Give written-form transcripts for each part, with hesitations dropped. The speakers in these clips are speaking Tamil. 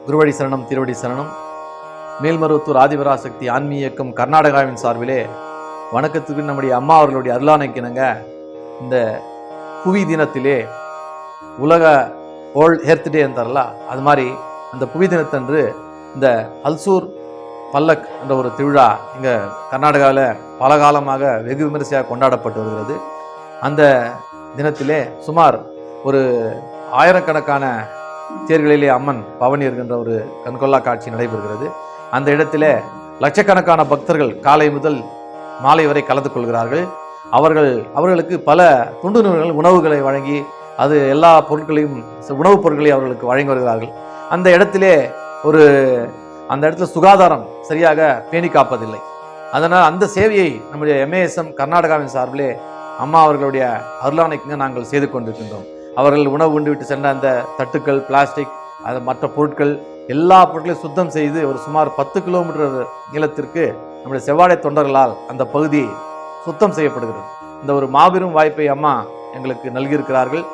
குருவடி சரணம், திருவடி சரணம். மேல்மருவத்தூர் ஆதிபராசக்தி ஆன்மீக இயக்கம் கர்நாடகாவின் சார்பிலே வணக்கத்துக்கு நம்முடைய அம்மா அவர்களுடைய அருளானைக்கிணங்க இந்த புவி தினத்திலே உலக வேர்ல்ட் ஹெல்த் டே என்றார்ல, அது மாதிரி அந்த புவி தினத்தன்று இந்த ஹல்சூர் பல்லக் என்ற ஒரு திருவிழா இங்கே கர்நாடகாவில் பல காலமாக வெகு விமரிசையாக கொண்டாடப்பட்டு வருகிறது. அந்த தினத்திலே சுமார் ஒரு ஆயிரக்கணக்கான தேர்களிலே அம்மன் பவனி இருக்கின்ற ஒரு கண்கொள்ளா காட்சி நடைபெறுகிறது. அந்த இடத்திலே லட்சக்கணக்கான பக்தர்கள் காலை முதல் மாலை வரை கலந்து கொள்கிறார்கள். அவர்களுக்கு பல துண்டு நிறுவனங்கள் உணவுகளை வழங்கி அது எல்லா பொருட்களையும் உணவுப் பொருட்களையும் அவர்களுக்கு வழங்கி வருகிறார்கள். அந்த இடத்துல சுகாதாரம் சரியாக பேணி காப்பதில்லை. அதனால் அந்த சேவையை நம்முடைய M.A.S.M கர்நாடகாவின் சார்பிலே அம்மா அவர்களுடைய அருளானைக்கு நாங்கள் செய்து கொண்டிருக்கின்றோம். அவர்கள் உணவு உண்டு விட்டு சென்ற அந்த தட்டுக்கள், பிளாஸ்டிக், அது மற்ற பொருட்கள் எல்லா பொருட்களையும் சுத்தம் செய்து ஒரு சுமார் 10 கிலோமீட்டர் நீளத்திற்கு நம்முடைய செவ்வாடை தொண்டர்களால் அந்த பகுதி சுத்தம் செய்யப்படுகிறது. இந்த ஒரு மாபெரும் வாய்ப்பை அம்மா எங்களுக்கு நல்கியிருக்கிறார்கள்.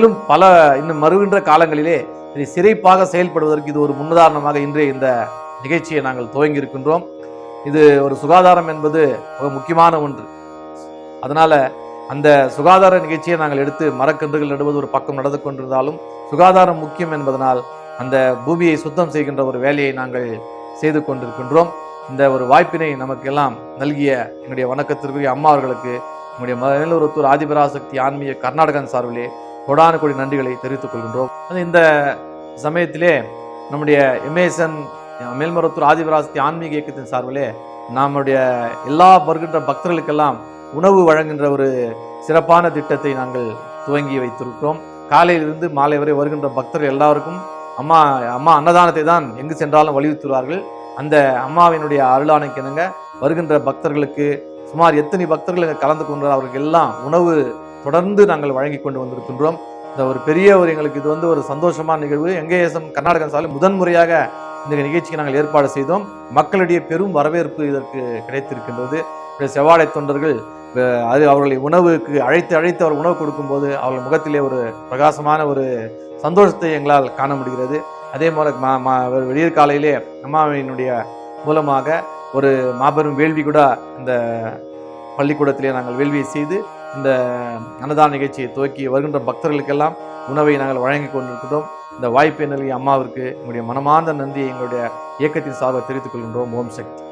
மேலும் பல இன்னும் வருகின்ற காலங்களிலே இதை சிறப்பாக செயல்படுவதற்கு இது ஒரு முன்னுதாரணமாக இன்றைய இந்த நிகழ்ச்சியை நாங்கள் துவங்கி இருக்கின்றோம். இது ஒரு சுகாதாரம் என்பது மிக முக்கியமான ஒன்று. அதனால அந்த சுகாதார நிகழ்ச்சியை நாங்கள் எடுத்து மரக்கன்றுகள் நடுவது ஒரு பக்கம் நடந்து கொண்டிருந்தாலும் சுகாதாரம் முக்கியம் என்பதனால் அந்த பூமியை சுத்தம் செய்கின்ற ஒரு வேலையை நாங்கள் செய்து கொண்டிருக்கின்றோம். இந்த ஒரு வாய்ப்பினை நமக்கு எல்லாம் நல்கிய என்னுடைய வணக்கத்திற்குரிய அம்மா அவர்களுக்கு நம்முடைய மேல்மருவத்தூர் ஆதிபராசக்தி ஆன்மீக கர்நாடகன் சார்பிலே கொடான கொடி நன்றிகளை தெரிவித்துக் கொள்கின்றோம். இந்த சமயத்திலே நம்முடைய M.A.S.M மேல்மருவத்தூர் ஆதிபராசக்தி ஆன்மீக இயக்கத்தின் சார்பிலே நம்முடைய எல்லா வருகின்ற பக்தர்களுக்கெல்லாம் உணவு வழங்குகின்ற ஒரு சிறப்பான திட்டத்தை நாங்கள் துவங்கி வைத்திருக்கிறோம். காலையிலிருந்து மாலை வரை வருகின்ற பக்தர்கள் எல்லாருக்கும் அம்மா அன்னதானத்தை தான் எங்கு சென்றாலும் வலியுறுத்துவார்கள். அந்த அம்மாவினுடைய அருளானைக்கிணங்க வருகின்ற பக்தர்களுக்கு சுமார் எத்தனை பக்தர்கள் கலந்து கொண்டார் அவர்களுக்கு எல்லாம் உணவு தொடர்ந்து நாங்கள் வழங்கி கொண்டு வந்திருக்கின்றோம். இந்த ஒரு பெரிய எங்களுக்கு இது ஒரு சந்தோஷமான நிகழ்வு. M.A.S.M கர்நாடகா சாலையில் முதன்முறையாக இந்த நிகழ்ச்சிக்கு நாங்கள் ஏற்பாடு செய்தோம். மக்களிடையே பெரும் வரவேற்பு இதற்கு கிடைத்திருக்கின்றது. செவ்வாடை தொண்டர்கள் அவர்களை உணவுக்கு அழைத்து அவர் உணவு கொடுக்கும்போது அவர்கள் முகத்திலே ஒரு பிரகாசமான ஒரு சந்தோஷத்தை எங்களால் காண முடிகிறது. அதே போல விடியற் காலையிலே அம்மாவினுடைய மூலமாக ஒரு மாபெரும் வேள்வி கூட இந்த பள்ளிக்கூடத்திலே நாங்கள் வேள்வியை செய்து இந்த அன்னதான நிகழ்ச்சியை துவக்கி வருகின்ற பக்தர்களுக்கெல்லாம் உணவை நாங்கள் வழங்கி கொண்டிருக்கிறோம். இந்த வாய்ப்பை நல்கிய அம்மாவிற்கு எங்களுடைய மனமார்ந்த நன்றியை எங்களுடைய இயக்கத்தின் சார்பாக தெரிவித்துக் கொள்கின்றோம். ஓம் சக்தி.